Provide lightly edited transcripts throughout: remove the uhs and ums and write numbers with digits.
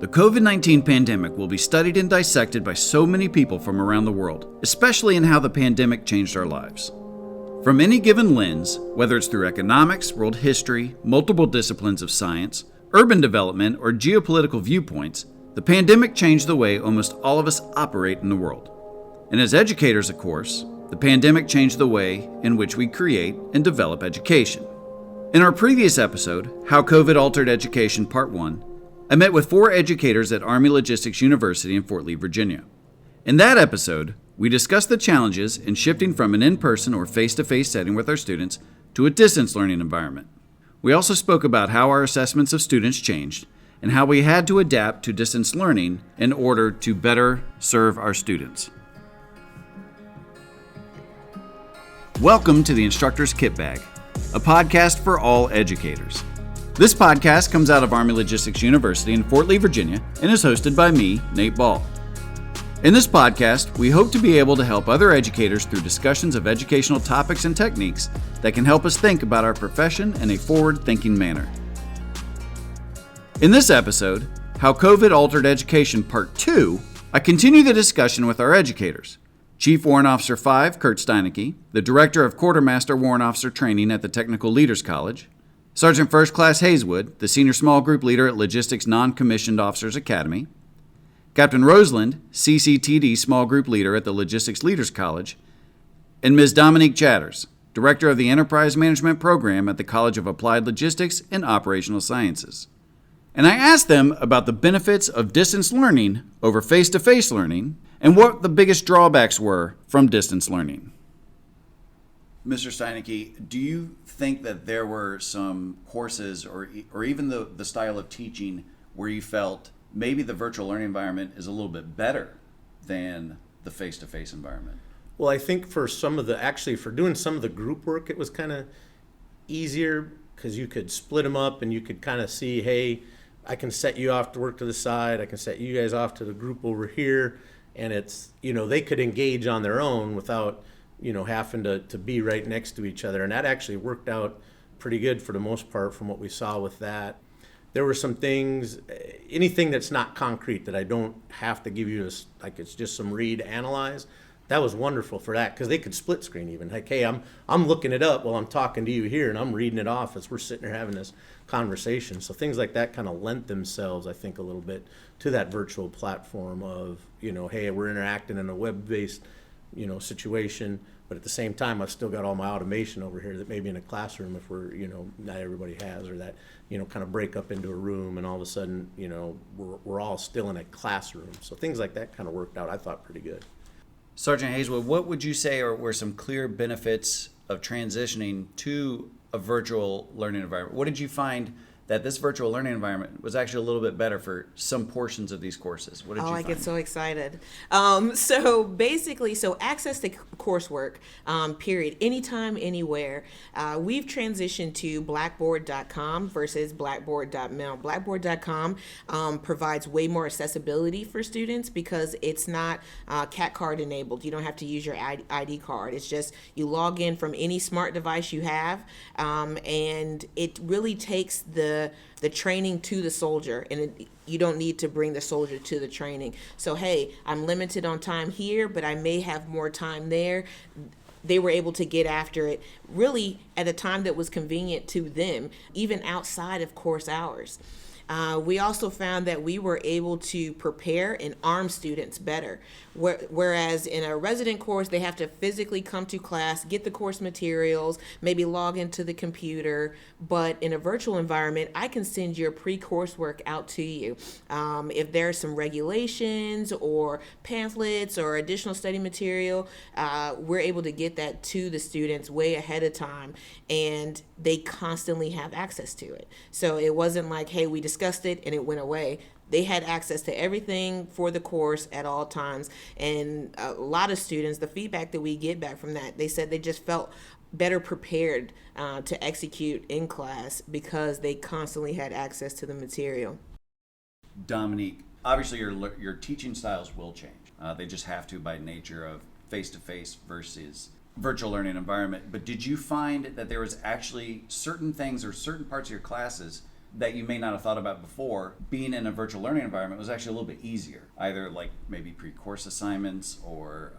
The COVID-19 pandemic will be studied and dissected by so many people from around the world, especially in how the pandemic changed our lives. From any given lens, whether it's through economics, world history, multiple disciplines of science, urban development, or geopolitical viewpoints, the pandemic changed the way almost all of us operate in the world. And as educators, of course, the pandemic changed the way in which we create and develop education. In our previous episode, How COVID Altered Education Part 1, I met with 4 educators at Army Logistics University in Fort Lee, Virginia. In that episode, we discussed the challenges in shifting from an in-person or face-to-face setting with our students to a distance learning environment. We also spoke about how our assessments of students changed and how we had to adapt to distance learning in order to better serve our students. Welcome to the Instructor's Kit Bag, a podcast for all educators. This podcast comes out of Army Logistics University in Fort Lee, Virginia, and is hosted by me, Nate Ball. In this podcast, we hope to be able to help other educators through discussions of educational topics and techniques that can help us think about our profession in a forward-thinking manner. In this episode, How COVID Altered Education Part 2, I continue the discussion with our educators. Chief Warrant Officer 5, Kurt Steinecke, the Director of Quartermaster Warrant Officer Training at the Technical Leaders College, Sergeant First Class Hayeswood, the Senior Small Group Leader at Logistics Non-Commissioned Officers Academy, Captain Roseland, CCTD Small Group Leader at the Logistics Leaders College, and Ms. Dominique Chatters, Director of the Enterprise Management Program at the College of Applied Logistics and Operational Sciences. And I asked them about the benefits of distance learning over face-to-face learning and what the biggest drawbacks were from distance learning. Mr. Steinecke, do you think that there were some courses or even the style of teaching where you felt maybe the virtual learning environment is a little bit better than the face-to-face environment? Well, I think for doing some of the group work, it was kind of easier because you could split them up and you could kind of see, hey, I can set you off to work to the side, I can set you guys off to the group over here, and it's, they could engage on their own without having to be right next to each other. And that actually worked out pretty good for the most part from what we saw with that. There were some things, anything that's not concrete that I don't have to give you, like it's just some read, analyze, that was wonderful for that because they could split screen even. Like, hey, I'm looking it up while I'm talking to you here and I'm reading it off as we're sitting here having this conversation. So things like that kind of lent themselves, I think, a little bit to that virtual platform of, hey, we're interacting in a web-based situation, but at the same time, I've still got all my automation over here that maybe in a classroom, if we're, not everybody has, or that, kind of break up into a room and all of a sudden, we're all still in a classroom. So things like that kind of worked out, I thought, pretty good. Sergeant Hayeswood, what would you say were some clear benefits of transitioning to a virtual learning environment? What did you find that this virtual learning environment was actually a little bit better for some portions of these courses? What did you find? I get so excited. So access to coursework, period, anytime, anywhere. We've transitioned to blackboard.com versus blackboard.mil. Blackboard.com provides way more accessibility for students because it's not CAT card enabled. You don't have to use your ID card. It's just you log in from any smart device you have, and it really takes the training to the soldier, and you don't need to bring the soldier to the training. So, hey, I'm limited on time here, but I may have more time there. They were able to get after it really at a time that was convenient to them, even outside of course hours. We also found that we were able to prepare and arm students better. Whereas in a resident course, they have to physically come to class, get the course materials, maybe log into the computer. But in a virtual environment, I can send your pre-coursework out to you. If there's some regulations or pamphlets or additional study material, we're able to get that to the students way ahead of time, and they constantly have access to it. So it wasn't like, hey, we discussed it and it went away. They had access to everything for the course at all times. And a lot of students, the feedback that we get back from that, they said they just felt better prepared to execute in class because they constantly had access to the material. Dominique, obviously your teaching styles will change. They just have to by nature of face-to-face versus virtual learning environment. But did you find that there was actually certain things or certain parts of your classes that you may not have thought about before, being in a virtual learning environment was actually a little bit easier, either like maybe pre-course assignments or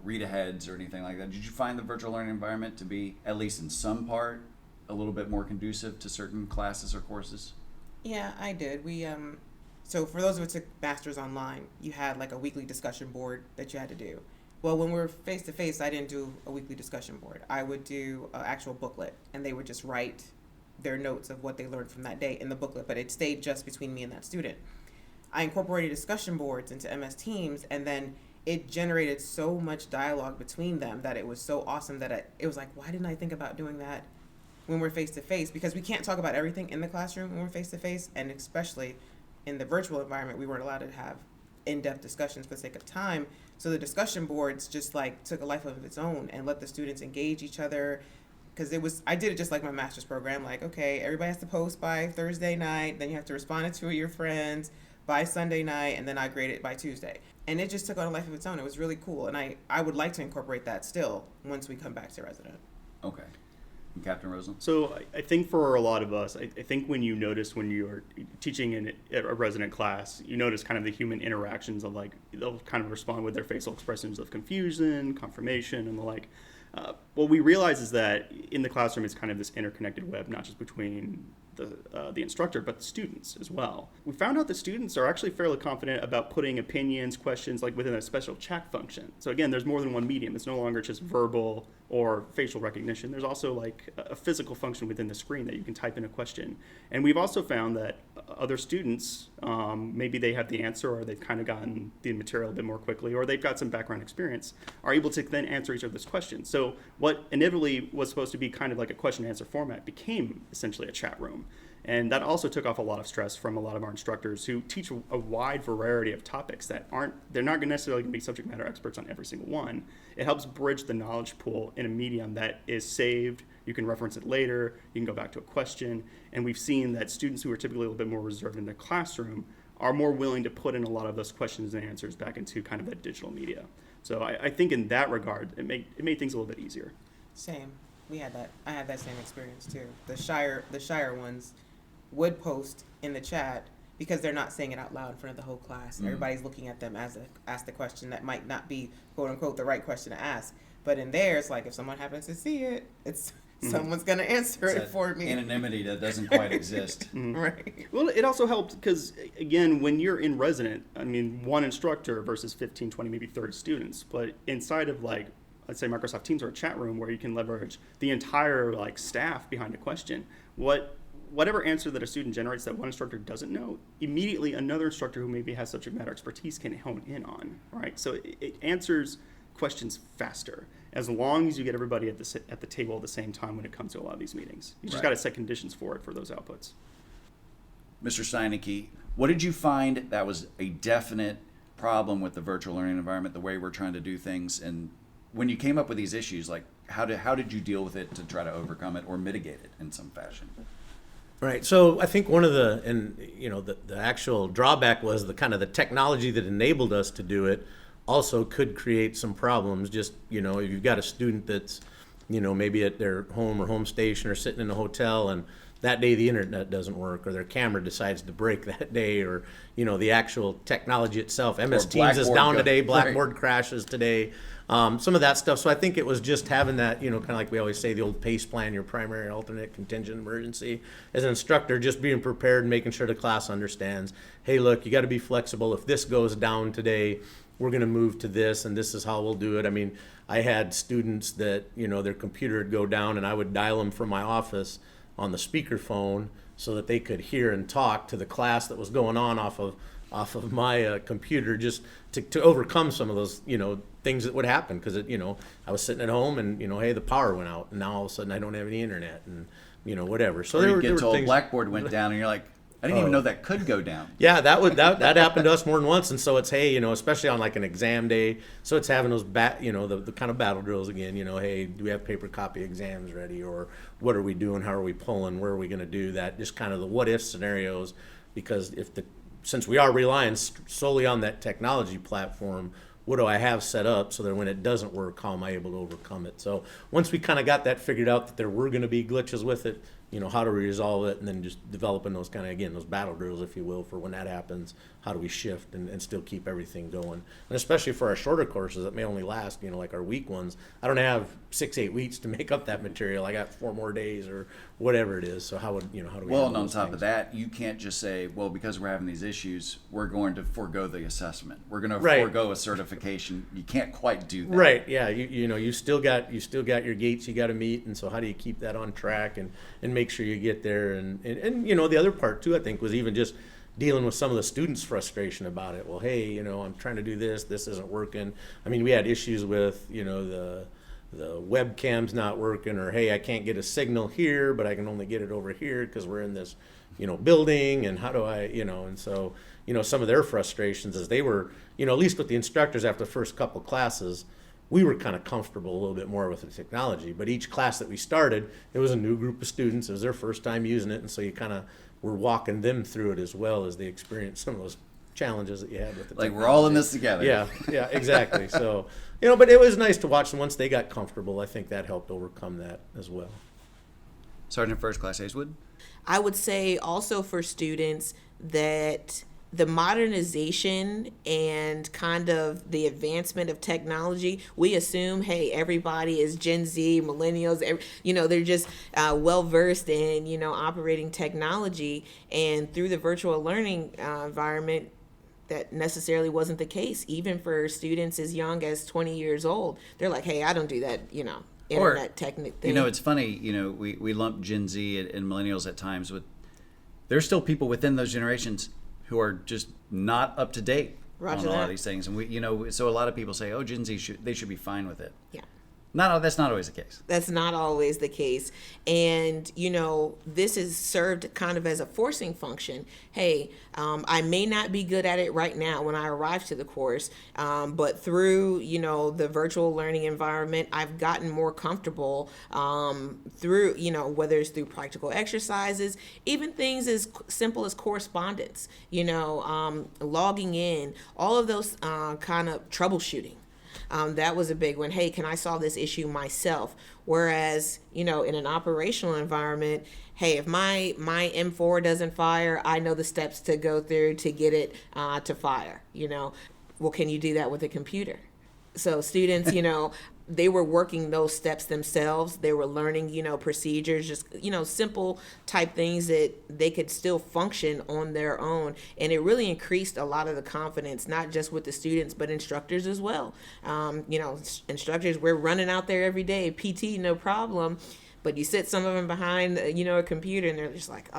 read-aheads or anything like that. Did you find the virtual learning environment to be, at least in some part, a little bit more conducive to certain classes or courses? Yeah, I did. So for those of us who took masters online, you had like a weekly discussion board that you had to do. Well, when we were face to face, I didn't do a weekly discussion board. I would do an actual booklet, and they would just write their notes of what they learned from that day in the booklet, but it stayed just between me and that student. I incorporated discussion boards into MS Teams, and then it generated so much dialogue between them that it was so awesome that it was like, why didn't I think about doing that when we're face to face? Because we can't talk about everything in the classroom when we're face to face, and especially in the virtual environment, we weren't allowed to have in-depth discussions for the sake of time. So the discussion boards just like took a life of its own and let the students engage each other. Because I did it just like my master's program. Like, okay, everybody has to post by Thursday night. Then you have to respond to two of your friends by Sunday night, and then I grade it by Tuesday. And it just took on a life of its own. It was really cool. And I would like to incorporate that still once we come back to resident. Okay. And Captain Roseland? So I think for a lot of us, I think when you're teaching in a resident class, you notice kind of the human interactions of like, they'll kind of respond with their facial expressions of confusion, confirmation, and the like. What we realize is that in the classroom, it's kind of this interconnected web, not just between the instructor, but the students as well. We found out that students are actually fairly confident about putting opinions, questions, like within a special chat function. So again, there's more than one medium. It's no longer just verbal or facial recognition. There's also like a physical function within the screen that you can type in a question. And we've also found that other students, maybe they have the answer, or they've kind of gotten the material a bit more quickly, or they've got some background experience, are able to then answer each other's questions. So what inevitably was supposed to be kind of like a question and answer format became essentially a chat room. And that also took off a lot of stress from a lot of our instructors who teach a wide variety of topics that they're not necessarily going to be subject matter experts on every single one. It helps bridge the knowledge pool in a medium that is saved. You can reference it later. You can go back to a question. And we've seen that students who are typically a little bit more reserved in the classroom are more willing to put in a lot of those questions and answers back into kind of that digital media. So I think in that regard, it made things a little bit easier. Same. We had that. I had that same experience too. The shyer ones would post in the chat because they're not saying it out loud in front of the whole class. Everybody's looking at them as ask the question that might not be quote unquote the right question to ask. But in there, it's like if someone happens to see it, it's someone's gonna answer it for me. Anonymity that doesn't quite exist. Right. Well, it also helped because, again, when you're in resident, I mean, one instructor versus 15, 20, maybe 30 students. But inside of, like, let's say Microsoft Teams or a chat room where you can leverage the entire, like, staff behind a question, whatever answer that a student generates that one instructor doesn't know, immediately another instructor who maybe has subject matter expertise can hone in on, right? So it answers questions faster, as long as you get everybody at the table at the same time when it comes to a lot of these meetings. You just got to set conditions for it for those outputs. Mr. Steinecke, what did you find that was a definite problem with the virtual learning environment, the way we're trying to do things? And when you came up with these issues, like how did you deal with it to try to overcome it or mitigate it in some fashion? Right. So I think one of the actual drawback was the kind of the technology that enabled us to do it also could create some problems. Just, if you've got a student that's, maybe at their home or home station or sitting in a hotel and that day the internet doesn't work or their camera decides to break that day or, the actual technology itself. MS Teams is down today, Blackboard crashes today. Some of that stuff. So I think it was just having that, kind of like we always say, the old PACE plan, your primary, alternate, contingent, emergency. As an instructor, just being prepared and making sure the class understands, hey, look, you got to be flexible. If this goes down today, we're going to move to this, and this is how we'll do it. I mean, I had students that, their computer would go down, and I would dial them from my office on the speakerphone so that they could hear and talk to the class that was going on off of my computer, just to overcome some of those, things that would happen. Because, I was sitting at home and, hey, the power went out, and now all of a sudden I don't have any internet and, whatever. So you get told Blackboard went down, and you're like, I didn't even know that could go down. Yeah, that happened to us more than once. And so it's, hey, especially on like an exam day. So it's having those the kind of battle drills again. Hey, do we have paper copy exams ready, or what are we doing? How are we pulling? Where are we going to do that? Just kind of the what if scenarios, because since we are relying solely on that technology platform, what do I have set up so that when it doesn't work, how am I able to overcome it? So once we kind of got that figured out, that there were going to be glitches with it, how do we resolve it, and then just developing those kind of, again, those battle drills, if you will, for when that happens, how do we shift and still keep everything going. And especially for our shorter courses that may only last, like our week ones, I don't have 6-8 weeks to make up that material. I got 4 more days or whatever it is. So how do we Well, handle and on those top things? of that, you can't just say, well, because we're having these issues, we're going to forego the assessment. We're going to Right. forego a certification. You can't quite do that. Right. Yeah. You still got your gates you got to meet, and so how do you keep that on track and make sure you get there? And the other part too, I think, was even just dealing with some of the students' frustration about it. Well, hey, I'm trying to do this isn't working. I mean, we had issues with the webcam's not working, or hey, I can't get a signal here, but I can only get it over here because we're in this building, and how do I, and so some of their frustrations is they were, at least with the instructors after the first couple classes, we were kind of comfortable a little bit more with the technology. But each class that we started, it was a new group of students. It was their first time using it, and so you kind of were walking them through it as well as they experienced some of those challenges that you had with the Like, technology. we're all in this together. Yeah, exactly. So, but it was nice to watch them once they got comfortable. I think that helped overcome that as well. Sergeant First Class Hazewood? I would say also for students that the modernization and kind of the advancement of technology, we assume, hey, everybody is Gen Z, millennials, they're just well versed in, operating technology. And through the virtual learning environment, that necessarily wasn't the case. Even for students as young as 20 years old, they're like, hey, I don't do that, internet technique thing. It's funny, we lump Gen Z and millennials at times with, there's still people within those generations who are just not up to date Roger on a lot that. of these things. And so a lot of people say, oh, Gen Z, they should be fine with it. Yeah. That's not always the case. That's not always the case. And, this is served kind of as a forcing function. Hey, I may not be good at it right now when I arrive to the course, but through, the virtual learning environment, I've gotten more comfortable through, whether it's through practical exercises, even things as simple as correspondence, logging in, all of those kind of troubleshooting. That was a big one. Hey, can I solve this issue myself? Whereas, in an operational environment, hey, if my M4 doesn't fire, I know the steps to go through to get it to fire. Well, can you do that with a computer? So students, they were working those steps themselves. They were learning, procedures, just, simple type things that they could still function on their own. And it really increased a lot of the confidence, not just with the students, but instructors as well. Instructors, we're running out there every day, PT, no problem. But you sit some of them behind, a computer, and they're just like,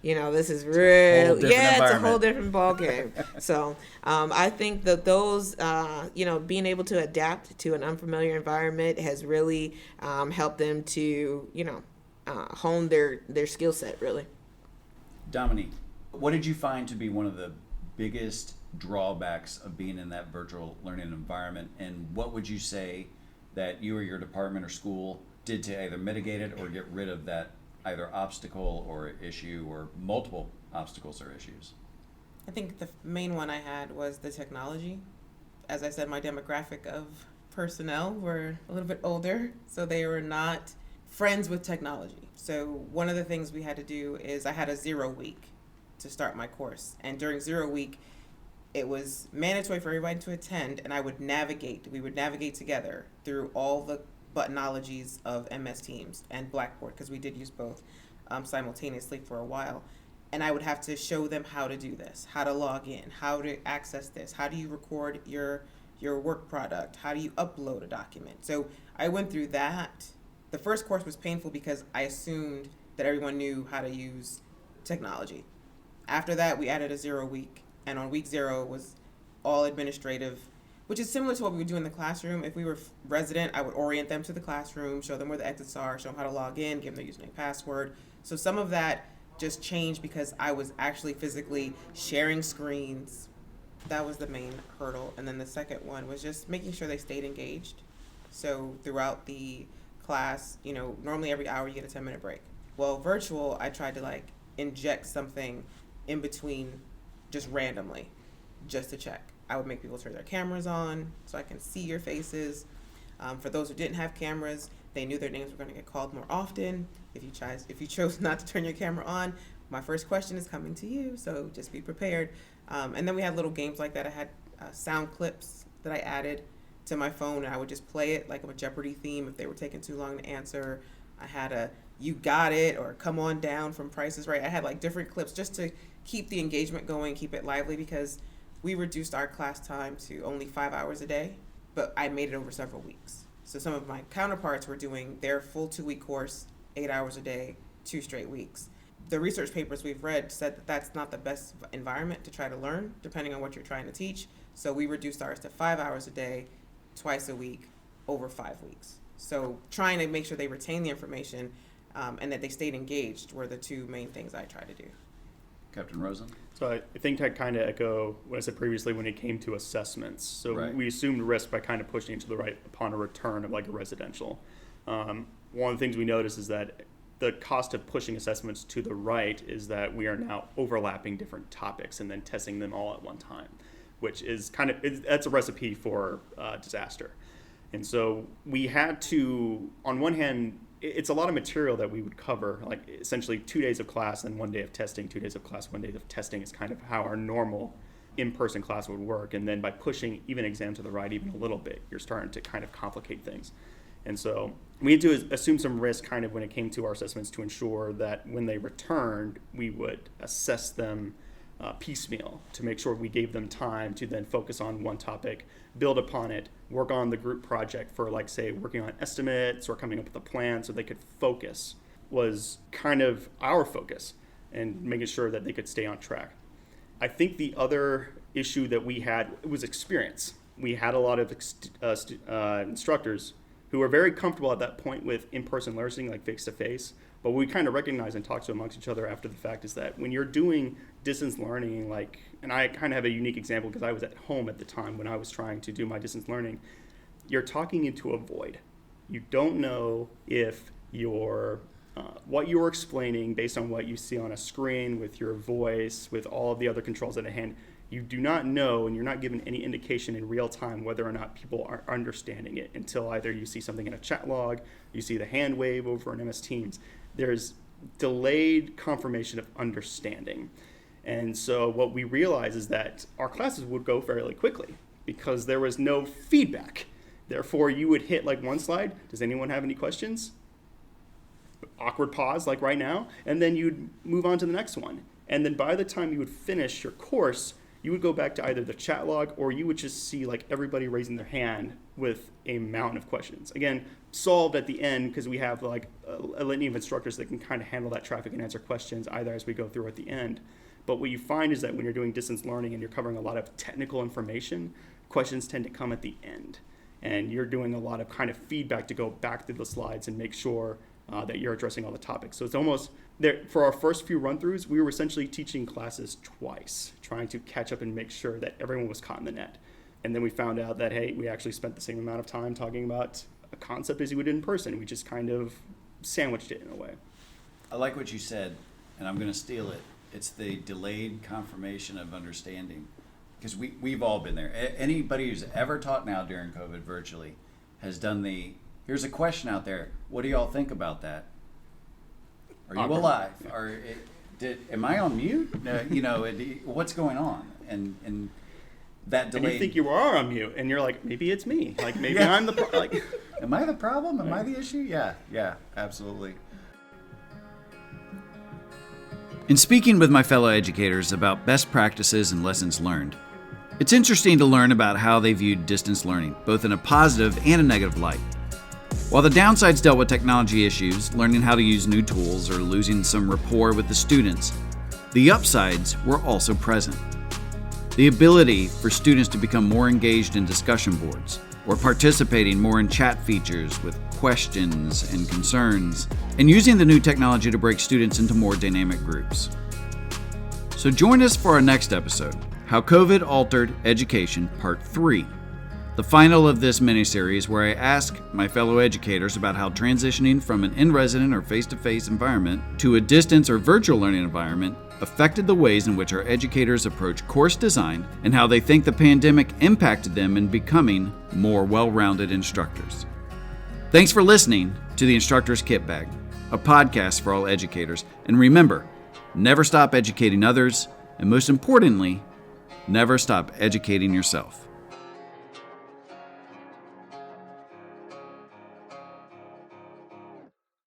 this is real. It's a whole different ballgame. So I think that those, being able to adapt to an unfamiliar environment has really helped them to, hone their skill set, really. Dominique, what did you find to be one of the biggest drawbacks of being in that virtual learning environment? And what would you say that you or your department or school did to either mitigate it or get rid of that either obstacle or issue, or multiple obstacles or issues? I think the main one I had was the technology. As I said, my demographic of personnel were a little bit older, so they were not friends with technology. So one of the things we had to do is I had a 0 week to start my course. And during 0 week, it was mandatory for everybody to attend, and we would navigate together through all the buttonologies of MS Teams and Blackboard, because we did use both simultaneously for a while. And I would have to show them how to do this, how to log in, how to access this, how do you record your work product, how do you upload a document. So I went through that. The first course was painful because I assumed that everyone knew how to use technology. After that, we added a 0 week, and on week 0 was all administrative, which is similar to what we would do in the classroom. If we were resident, I would orient them to the classroom, show them where the exits are, show them how to log in, give them their username and password. So some of that just changed because I was actually physically sharing screens. That was the main hurdle. And then the second one was just making sure they stayed engaged. So throughout the class, normally every hour you get a 10-minute break. Well, virtual, I tried to inject something in between just randomly, just to check. I would make people turn their cameras on so I can see your faces. For those who didn't have cameras, They knew their names were going to get called more often. If you chose not to turn your camera on, my first question is coming to you, so just be prepared. And then we had little games like that. I had sound clips that I added to my phone, and I would just play it like a Jeopardy theme if they were taking too long to answer. I had a "You Got It" or "Come On Down" from Price is Right. I had like different clips just to keep the engagement going, keep it lively, because we reduced our class time to only 5 hours a day, but I made it over several weeks. So some of my counterparts were doing their full 2-week course, 8 hours a day, 2 straight weeks. The research papers we've read said that that's not the best environment to try to learn, depending on what you're trying to teach. So we reduced ours to 5 hours a day, twice a week, over 5 weeks. So trying to make sure they retain the information and that they stayed engaged were the two main things I tried to do. Captain Rosen? So I think to kind of echo what I said previously when it came to assessments. So Right. we assumed risk by kind of pushing it to the right upon a return of like a residential. One of the things we noticed is that the cost of pushing assessments to the right is that we are now overlapping different topics and then testing them all at one time, which is that's a recipe for disaster. And so we had to, on one hand, it's a lot of material that we would cover, like essentially 2 days of class and 1 day of testing, 2 days of class, 1 day of testing is kind of how our normal in-person class would work. And then by pushing even exam to the right even a little bit, you're starting to kind of complicate things. And so we had to assume some risk kind of when it came to our assessments to ensure that when they returned, we would assess them piecemeal to make sure we gave them time to then focus on one topic, build upon it, work on the group project for, like, say, working on estimates or coming up with a plan so they could focus was kind of our focus and making sure that they could stay on track. I think the other issue that we had was experience. We had a lot of instructors who were very comfortable at that point with in-person learning, like face-to-face. But what we kind of recognize and talk to amongst each other after the fact is that when you're doing distance learning, and I kind of have a unique example because I was at home at the time when I was trying to do my distance learning, you're talking into a void. You don't know if what you're explaining based on what you see on a screen with your voice, with all of the other controls at hand, you do not know, and you're not given any indication in real time whether or not people are understanding it until either you see something in a chat log, you see the hand wave over in MS Teams. There's delayed confirmation of understanding. And so what we realized is that our classes would go fairly quickly because there was no feedback. Therefore, you would hit like one slide. Does anyone have any questions? Awkward pause like right now. And then you'd move on to the next one. And then by the time you would finish your course, you would go back to either the chat log or you would just see like everybody raising their hand with a mountain of questions. Again, solved at the end because we have like a litany of instructors that can kind of handle that traffic and answer questions either as we go through at the end. But what you find is that when you're doing distance learning and you're covering a lot of technical information, questions tend to come at the end. And you're doing a lot of kind of feedback to go back through the slides and make sure that you're addressing all the topics. So it's almost there. For our first few run-throughs, we were essentially teaching classes twice, trying to catch up and make sure that everyone was caught in the net. And then we found out that, hey, we actually spent the same amount of time talking about a concept as you would in person. We just kind of sandwiched it in a way. I like what you said, and I'm going to steal it. It's the delayed confirmation of understanding. Because we've all been there. Anybody who's ever taught now during COVID virtually has done here's a question out there. What do y'all think about that? Are you alive? Yeah. Am I on mute? What's going on? And that delay. And you think you are on mute, and you're like, maybe it's me. Like maybe yeah. I'm the Am I the problem? Am I the issue? Yeah, absolutely. In speaking with my fellow educators about best practices and lessons learned, it's interesting to learn about how they viewed distance learning, both in a positive and a negative light. While the downsides dealt with technology issues, learning how to use new tools, or losing some rapport with the students, the upsides were also present. The ability for students to become more engaged in discussion boards, or participating more in chat features with questions and concerns, and using the new technology to break students into more dynamic groups. So join us for our next episode, How COVID Altered Education, Part 3. The final of this mini-series where I ask my fellow educators about how transitioning from an in-resident or face-to-face environment to a distance or virtual learning environment affected the ways in which our educators approach course design and how they think the pandemic impacted them in becoming more well-rounded instructors. Thanks for listening to the Instructor's Kit Bag, a podcast for all educators. And remember, never stop educating others, and most importantly, never stop educating yourself.